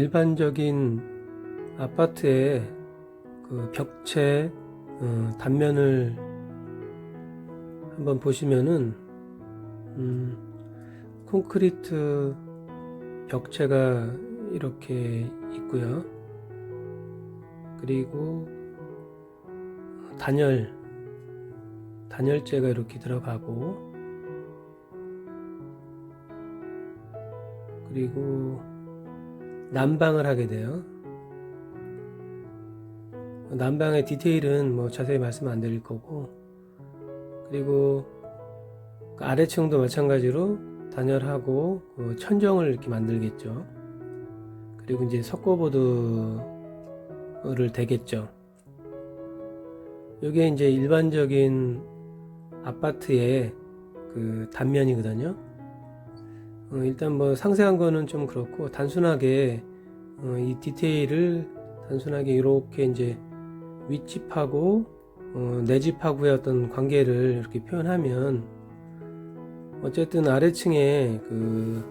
일반적인 아파트의 그 벽체 단면을 한번 보시면은 콘크리트 벽체가 이렇게 있고요. 그리고 단열재가 이렇게 들어가고, 그리고 난방을 하게 돼요. 난방의 디테일은 뭐 자세히 말씀 안 드릴 거고, 그리고 그 아래층도 마찬가지로 단열하고 천정을 이렇게 만들겠죠. 그리고 이제 석고보드를 대겠죠. 이게 이제 일반적인 아파트의 그 단면이거든요. 일단 뭐 상세한 거는 좀 그렇고, 단순하게 이 디테일을 단순하게 이렇게 이제 윗집하고 내 집하고의 어떤 관계를 이렇게 표현하면, 어쨌든 아래층에 그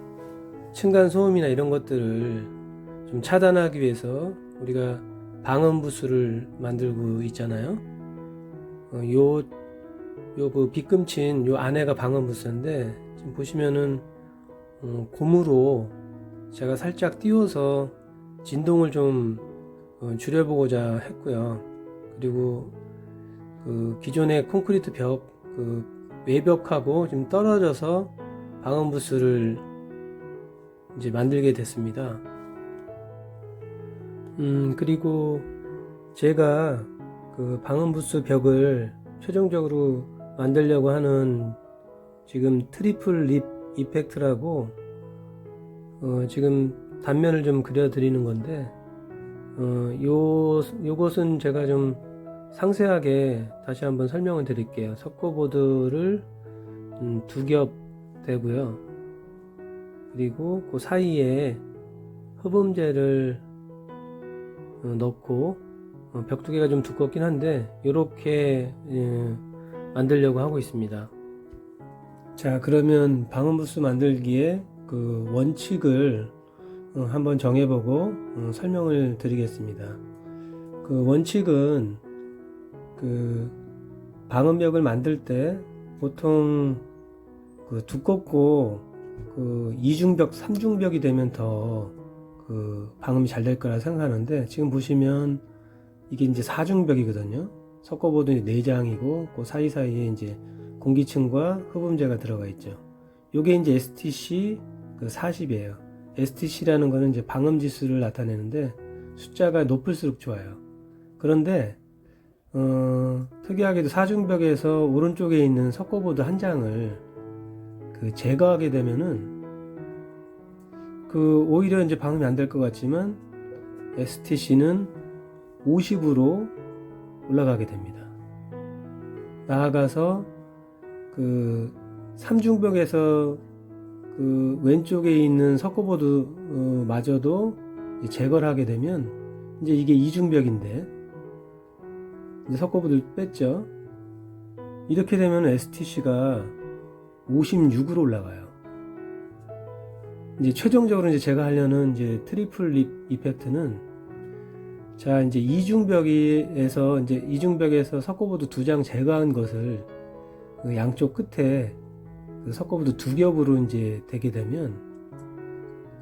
층간 소음이나 이런 것들을 좀 차단하기 위해서 우리가 방음부스를 만들고 있잖아요. 요 그 빗금친 요 안에가 방음부스인데, 지금 보시면은 고무로 제가 살짝 띄워서 진동을 좀 줄여보고자 했고요. 그리고 그 기존의 콘크리트 그 외벽하고 좀 떨어져서 방음부스를 이제 만들게 됐습니다. 그리고 제가 그 방음부스 벽을 최종적으로 만들려고 하는 지금 트리플 립 이펙트라고 지금 단면을 좀 그려 드리는 건데, 요것은 제가 좀 상세하게 다시 한번 설명을 드릴게요. 석고보드를 2겹 대고요. 그리고 그 사이에 흡음재를 넣고, 벽 두께가 좀 두껍긴 한데 이렇게 만들려고 하고 있습니다. 자, 그러면 방음부스 만들기에 그 원칙을 한번 정해보고 설명을 드리겠습니다. 그 원칙은 그 방음벽을 만들 때 보통 그 두껍고 그 이중벽, 삼중벽이 되면 더 그 방음이 잘 될 거라 생각하는데, 지금 보시면 이게 이제 4중벽이거든요. 석고보드 4장이고 그 사이사이에 이제 공기층과 흡음재가 들어가 있죠. 요게 이제 STC 40이에요. STC라는 거는 이제 방음 지수를 나타내는데, 숫자가 높을수록 좋아요. 그런데 특이하게도 4중벽에서 오른쪽에 있는 석고보드 한 장을 그 제거하게 되면은 그 오히려 이제 방음이 안 될 것 같지만 STC는 50으로 올라가게 됩니다. 나아가서 그 3중벽에서 그 왼쪽에 있는 석고보드 마저도 제거를 하게 되면, 이제 이게 2중벽인데 이제 석고보드를 뺐죠. 이렇게 되면 STC가 56으로 올라가요. 이제 최종적으로 이제 제가 하려는 이제 트리플 립 이펙트는, 자, 이제 이중벽에서 석고보드 2장 제거한 것을 그 양쪽 끝에 그 석고보드 2겹으로 이제 대게 되면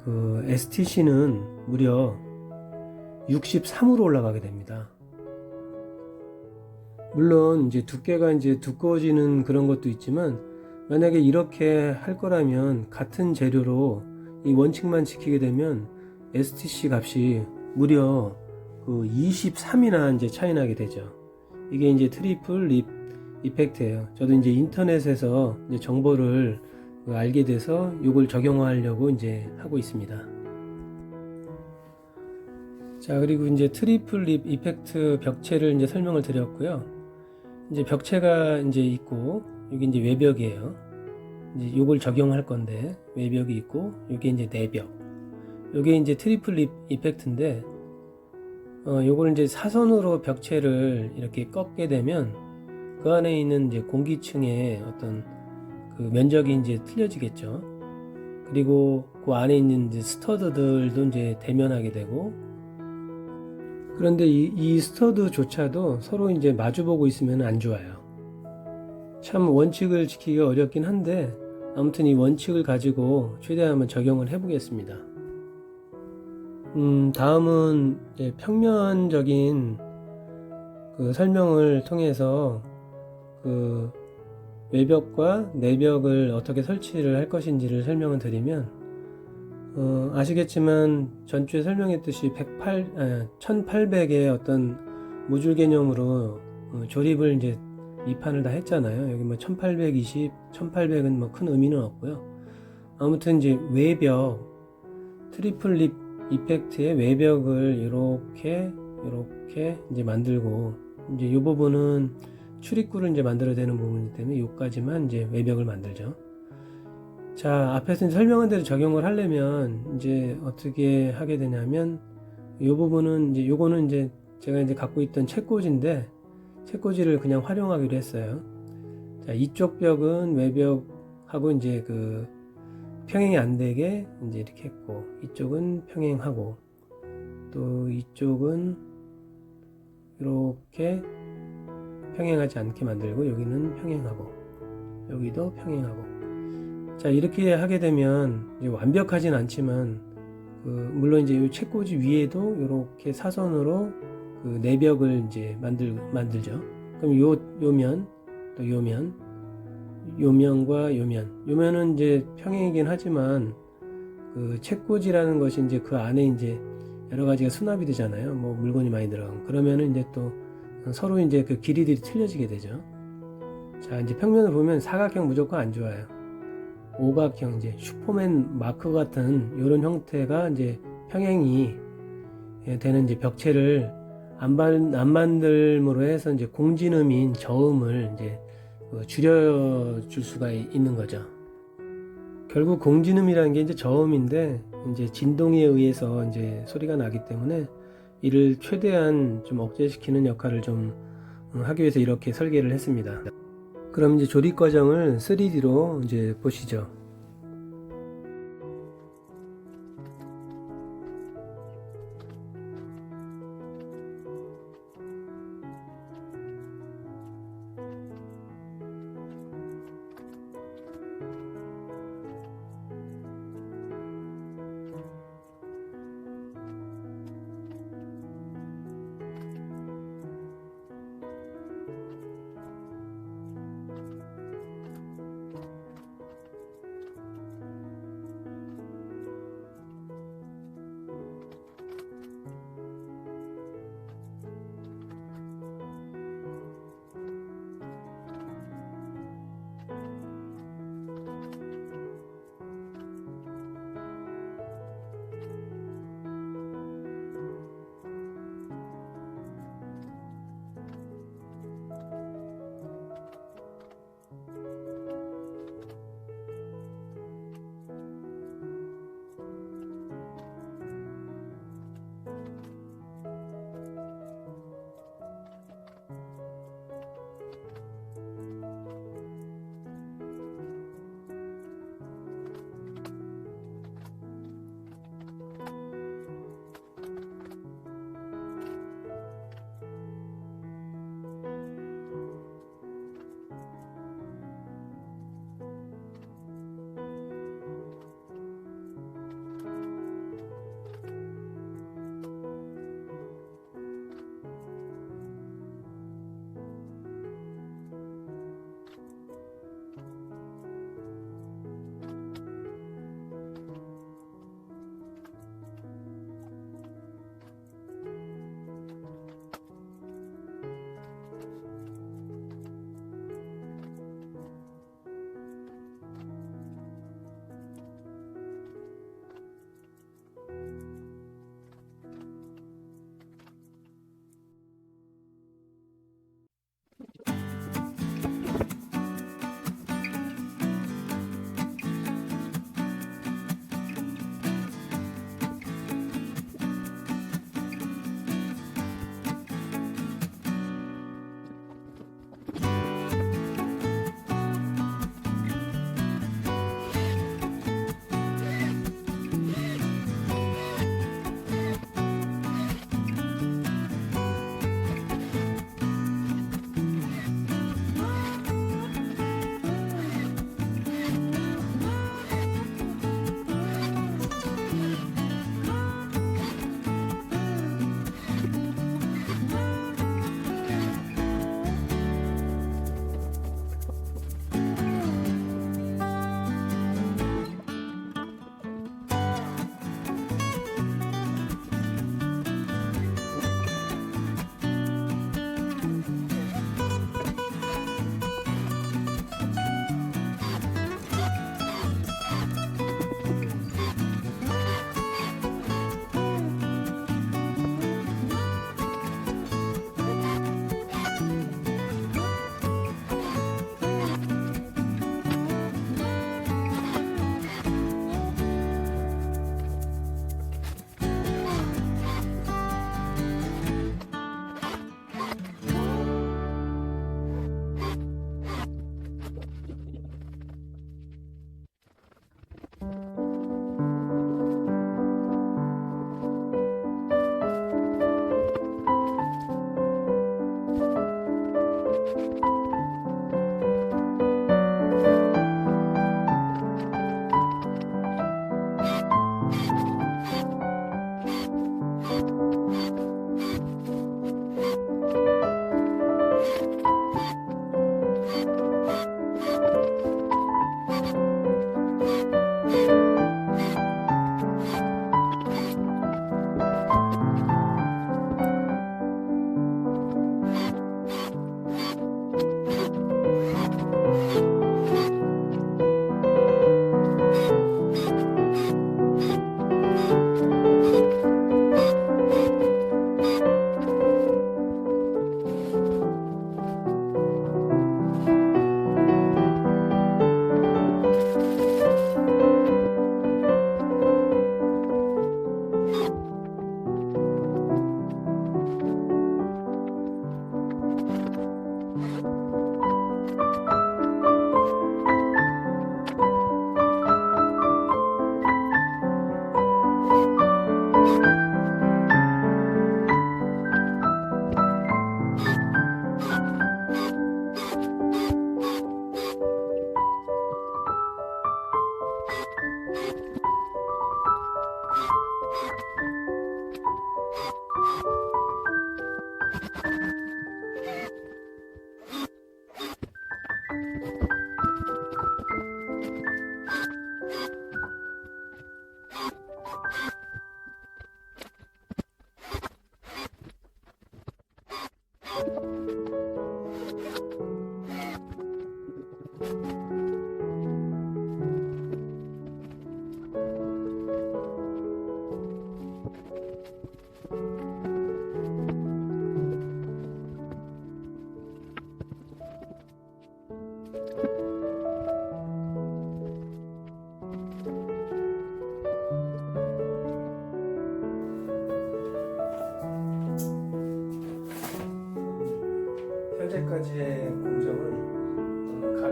그 STC는 무려 63으로 올라가게 됩니다. 물론 이제 두께가 이제 두꺼워지는 그런 것도 있지만, 만약에 이렇게 할 거라면 같은 재료로 이 원칙만 지키게 되면 STC 값이 무려 그 23이나 이제 차이 나게 되죠. 이게 이제 트리플 립 이펙트예요. 저도 이제 인터넷에서 이제 정보를 알게 돼서 이걸 적용하려고 이제 하고 있습니다. 자, 그리고 이제 트리플 립 이펙트 벽체를 이제 설명을 드렸고요. 이제 벽체가 이제 있고, 여기 이제 외벽이에요. 이제 요걸 적용할 건데, 외벽이 있고, 요게 이제 내벽. 요게 이제 트리플 립 이펙트인데, 요걸 이제 사선으로 벽체를 이렇게 꺾게 되면 그 안에 있는 이제 공기층의 어떤 그 면적이 이제 틀려지겠죠. 그리고 그 안에 있는 이제 스터드들도 이제 대면하게 되고, 그런데 이 스터드조차도 서로 이제 마주보고 있으면 안 좋아요. 참 원칙을 지키기가 어렵긴 한데, 아무튼 이 원칙을 가지고 최대한 한번 적용을 해보겠습니다. 다음은 이제 평면적인 그 설명을 통해서 그 외벽과 내벽을 어떻게 설치를 할 것인지를 설명을 드리면, 아시겠지만 전주에 설명했듯이 1800의 어떤 모듈 개념으로 조립을 이제 미판을 다 했잖아요. 여기 뭐 1820, 1800은 뭐 큰 의미는 없고요. 아무튼 이제 외벽, 트리플 립 이펙트의 외벽을 이렇게 이제 만들고, 이제 이 부분은 출입구를 이제 만들어야 되는 부분이기 때문에 여기까지만 이제 외벽을 만들죠. 자, 앞에서 설명한 대로 적용을 하려면 이제 어떻게 하게 되냐면, 이 부분은 이제 요거는 이제 제가 이제 갖고 있던 책꽂이인데, 책꽂이를 그냥 활용하기로 했어요. 자, 이쪽 벽은 외벽하고 이제 그 평행이 안 되게 이제 이렇게 했고, 이쪽은 평행하고, 또 이쪽은 이렇게 평행하지 않게 만들고, 여기는 평행하고, 여기도 평행하고. 자, 이렇게 하게 되면 이제 완벽하진 않지만, 물론 이제 이 책꽂이 위에도 이렇게 사선으로 그 내벽을 이제 만들죠. 그럼 요 면, 또 요 면, 요 면과 요 면은 이제 평행이긴 하지만, 그 책꽂이라는 것이 이제 그 안에 이제 여러 가지가 수납이 되잖아요. 뭐 물건이 많이 들어가고. 그러면은 이제 또 서로 이제 그 길이들이 틀려지게 되죠. 자, 이제 평면을 보면 사각형 무조건 안 좋아요. 오각형, 이제 슈퍼맨 마크 같은 이런 형태가 이제 평행이 되는 이제 벽체를 안 만들므로 해서 이제 공진음인 저음을 이제 줄여줄 수가 있는 거죠. 결국 공진음이라는 게 이제 저음인데, 이제 진동에 의해서 이제 소리가 나기 때문에 이를 최대한 좀 억제시키는 역할을 좀 하기 위해서 이렇게 설계를 했습니다. 그럼 이제 조립 과정을 3D로 이제 보시죠.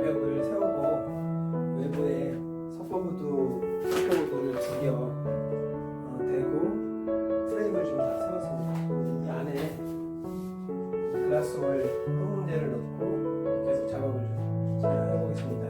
가벽을 세우고 외부에 석고구두를 2개 대고 프레임을 좀 다 세웠습니다. 이 안에 글라스홀 한 군데를 넣고 계속 작업을 좀 진행해 보겠습니다.